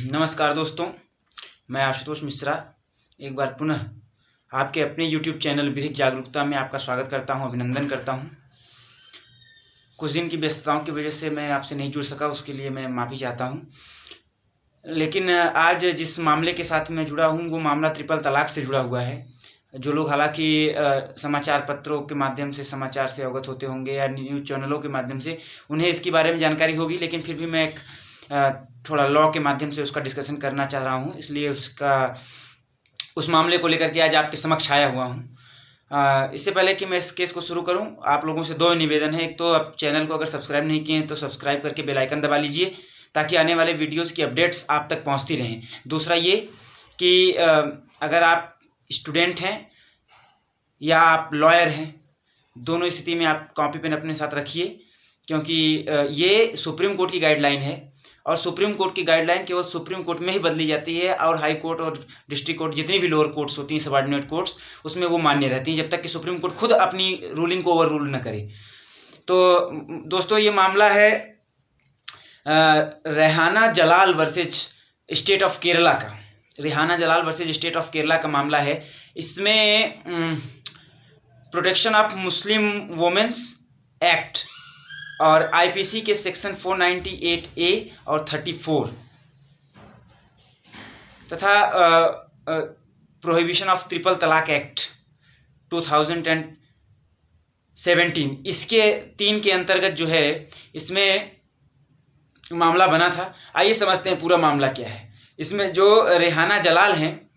नमस्कार दोस्तों, मैं आशुतोष मिश्रा एक बार पुनः आपके अपने YouTube चैनल विधिक जागरूकता में आपका स्वागत करता हूं, अभिनंदन करता हूं। कुछ दिन की व्यस्तताओं की वजह से मैं आपसे नहीं जुड़ सका, उसके लिए मैं माफ़ी चाहता हूं। लेकिन आज जिस मामले के साथ मैं जुड़ा हूं वो मामला ट्रिपल तलाक से जुड़ा हुआ है। जो लोग हालांकि समाचार पत्रों के माध्यम से समाचार से अवगत होते होंगे या न्यूज़ चैनलों के माध्यम से उन्हें इसके बारे में जानकारी होगी, लेकिन फिर भी मैं एक थोड़ा लॉ के माध्यम से उसका डिस्कशन करना चाह रहा हूँ, इसलिए उस मामले को लेकर के आज आपके समक्ष आया हुआ हूँ। इससे पहले कि मैं इस केस को शुरू करूँ, आप लोगों से दो निवेदन है। एक तो आप चैनल को अगर सब्सक्राइब नहीं किए हैं तो सब्सक्राइब करके बेल आइकन दबा लीजिए ताकि आने वाले वीडियोस की अपडेट्स आप तक पहुँचती रहें। दूसरा ये कि अगर आप स्टूडेंट हैं या आप लॉयर हैं, दोनों स्थिति में आप कॉपी पेन अपने साथ रखिए, क्योंकि ये सुप्रीम कोर्ट की गाइडलाइन है और सुप्रीम कोर्ट की गाइडलाइन केवल सुप्रीम कोर्ट में ही बदली जाती है और हाई कोर्ट और डिस्ट्रिक्ट कोर्ट जितनी भी लोअर कोर्ट्स होती हैं, सबऑर्डिनेट कोर्ट्स, उसमें वो मान्य रहती हैं जब तक कि सुप्रीम कोर्ट खुद अपनी रूलिंग को ओवर रूल न करे। तो दोस्तों, ये मामला है Rehana Jalal versus state of Kerala का। Rehana Jalal versus state of Kerala का मामला है। इसमें protection of Muslim women's act और आईपीसी के सेक्शन 498A और 34 तथा prohibition of triple talaq act 2017 इसके 3 के अंतर्गत जो है इसमें मामला बना था। आइए समझते हैं पूरा मामला क्या है। इसमें जो रेहाना जलाल हैं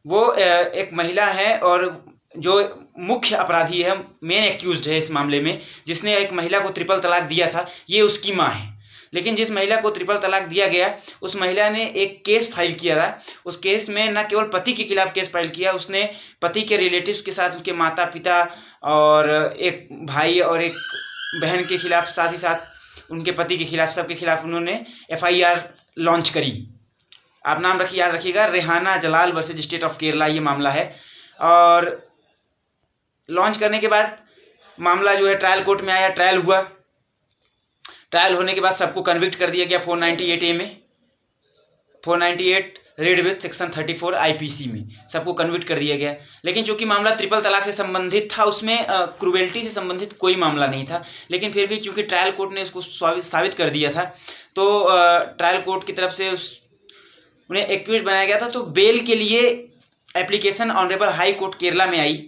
वो एक महिला है और जो मुख्य अपराधी है, मेन एक्यूज्ड है इस मामले में, जिसने एक महिला को ट्रिपल तलाक दिया था, ये उसकी माँ है। लेकिन जिस महिला को ट्रिपल तलाक दिया गया उस महिला ने एक केस फाइल किया था। उस केस में न केवल पति के खिलाफ केस फाइल किया, उसने पति के रिलेटिव्स के साथ उसके माता पिता और एक भाई और एक बहन के खिलाफ, साथ ही साथ उनके पति के खिलाफ, सबके खिलाफ उन्होंने FIR लॉन्च करी। आप नाम याद रखिएगा, Rehana Jalal versus state of Kerala ये मामला है। और लॉन्च करने के बाद मामला जो है ट्रायल कोर्ट में आया, ट्रायल हुआ। ट्रायल होने के बाद सबको कन्विक्ट कर दिया गया 498A में, 498 रेड विथ सेक्शन 34 आईपीसी में सबको कन्विक्ट कर दिया गया। लेकिन चूंकि मामला ट्रिपल तलाक से संबंधित था, उसमें क्रूवेल्टी से संबंधित कोई मामला नहीं था, लेकिन फिर भी चूंकि ट्रायल कोर्ट ने इसको साबित कर दिया था तो ट्रायल कोर्ट की तरफ से उन्हें एक्यूज बनाया गया था। तो बेल के लिए application honourable high court Kerala में आई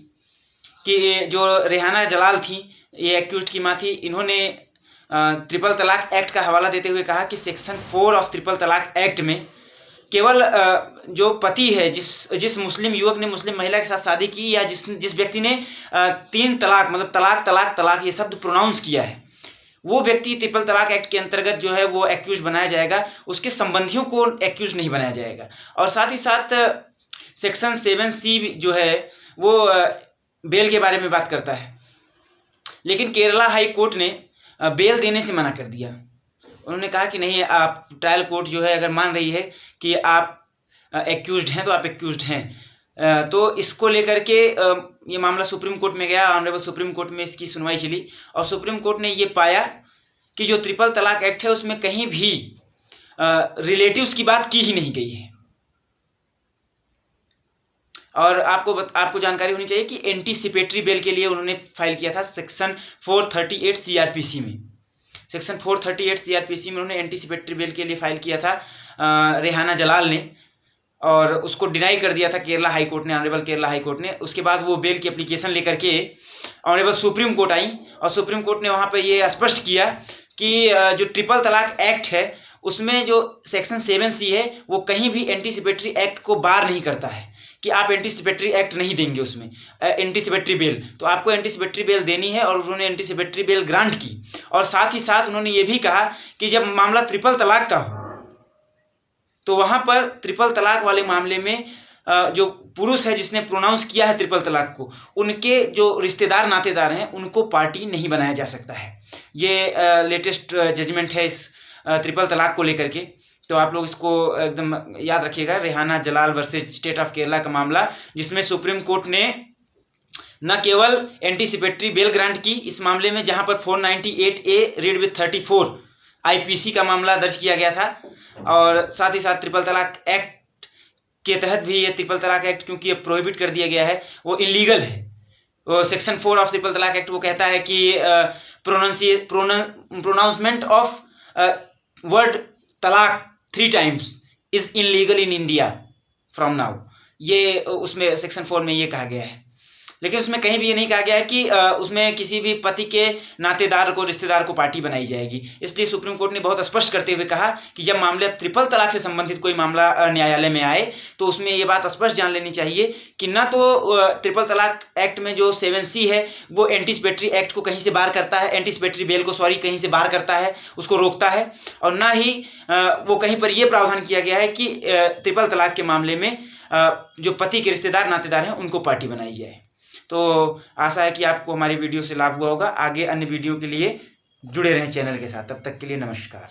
कि जो रेहाना जलाल थी, ये एक्यूज्ड की माँ थी, इन्होंने ट्रिपल तलाक एक्ट का हवाला देते हुए कहा कि section 4 of triple talaq act में केवल जो पति है, जिस मुस्लिम युवक ने मुस्लिम महिला के साथ शादी की या जिस व्यक्ति ने 3 तलाक मतलब तलाक तलाक तलाक ये शब्द प्रोनाउंस किया है, वो व्यक्ति ट्रिपल तलाक एक्ट के अंतर्गत जो है वो एक्यूज बनाया जाएगा, उसके संबंधियों को एक्यूज नहीं बनाया जाएगा। और साथ ही साथ सेक्शन 7C जो है वो बेल के बारे में बात करता है। लेकिन केरला हाई कोर्ट ने बेल देने से मना कर दिया। उन्होंने कहा कि नहीं, आप ट्रायल कोर्ट जो है अगर मान रही है कि आप एक्यूज्ड हैं तो आप एक्यूज्ड हैं। तो इसको लेकर के ये मामला सुप्रीम कोर्ट में गया। ऑनरेबल सुप्रीम कोर्ट में इसकी सुनवाई चली और सुप्रीम कोर्ट ने ये पाया कि जो ट्रिपल तलाक एक्ट है उसमें कहीं भी रिलेटिव्स की बात की ही नहीं गई है। और आपको जानकारी होनी चाहिए कि एंटीसिपेटरी बेल के लिए उन्होंने फाइल किया था सेक्शन 438 CRPC में। सेक्शन 438 CRPC में उन्होंने एंटीसिपेटरी बेल के लिए फाइल किया था रेहाना जलाल ने, और उसको डिनाई कर दिया था केरला हाई कोर्ट ने, ऑनरेबल केरला हाई कोर्ट ने। उसके बाद वो बेल की एप्लीकेशन लेकर के ऑनरेबल सुप्रीम कोर्ट आई और सुप्रीम कोर्ट ने वहाँ पर ये स्पष्ट किया कि जो ट्रिपल तलाक एक्ट है उसमें जो सेक्शन 7C है वो कहीं भी एंटीसिपेटरी एक्ट को बार नहीं करता है कि आप एंटीसिपेटरी एक्ट नहीं देंगे उसमें एंटीसिपेटरी बेल, तो आपको एंटीसिपेटरी बेल देनी है। और उन्होंने एंटीसिपेटरी बेल ग्रांट की। और साथ ही साथ उन्होंने ये भी कहा कि जब मामला ट्रिपल तलाक का हो तो वहाँ पर ट्रिपल तलाक वाले मामले में जो पुरुष है जिसने प्रोनाउंस किया है ट्रिपल तलाक को, उनके जो रिश्तेदार नातेदार हैं उनको पार्टी नहीं बनाया जा सकता है। ये लेटेस्ट जजमेंट है इस ट्रिपल तलाक को लेकर के। तो आप लोग इसको एकदम याद रखिएगा, Rehana Jalal versus state of Kerala का मामला, जिसमें सुप्रीम कोर्ट ने न केवल एंटीसिपेटरी बेल ग्रांट की इस मामले में, जहां पर 498A रेड विथ 34 आईपीसी का मामला दर्ज किया गया था, और साथ ही साथ ट्रिपल तलाक एक्ट के तहत भी, ये ट्रिपल तलाक एक्ट क्योंकि ये प्रोहिबिट कर दिया गया है, वो इलीगल है। वो section 4 of triple talaq act वो कहता है कि प्रोनाउंसमेंट ऑफ वर्ड तलाक 3 times is illegal in India from now. ये उसमें सेक्शन 4 में ये कहा गया है, लेकिन उसमें कहीं भी ये नहीं कहा गया है कि उसमें किसी भी पति के नातेदार को, रिश्तेदार को पार्टी बनाई जाएगी। इसलिए सुप्रीम कोर्ट ने बहुत स्पष्ट करते हुए कहा कि जब मामले ट्रिपल तलाक से संबंधित कोई मामला न्यायालय में आए तो उसमें ये बात स्पष्ट जान लेनी चाहिए कि ना तो ट्रिपल तलाक एक्ट में जो 7C है वो एंटीसिपेटरी एक्ट को कहीं से बाहर करता है, एंटीसिपेटरी बेल को कहीं से बाहर करता है, उसको रोकता है, और ना ही वो कहीं पर यह प्रावधान किया गया है कि ट्रिपल तलाक के मामले में जो पति के रिश्तेदार नातेदार हैं उनको पार्टी बनाई जाए। तो आशा है कि आपको हमारी वीडियो से लाभ हुआ होगा। आगे अन्य वीडियो के लिए जुड़े रहें चैनल के साथ। तब तक के लिए नमस्कार।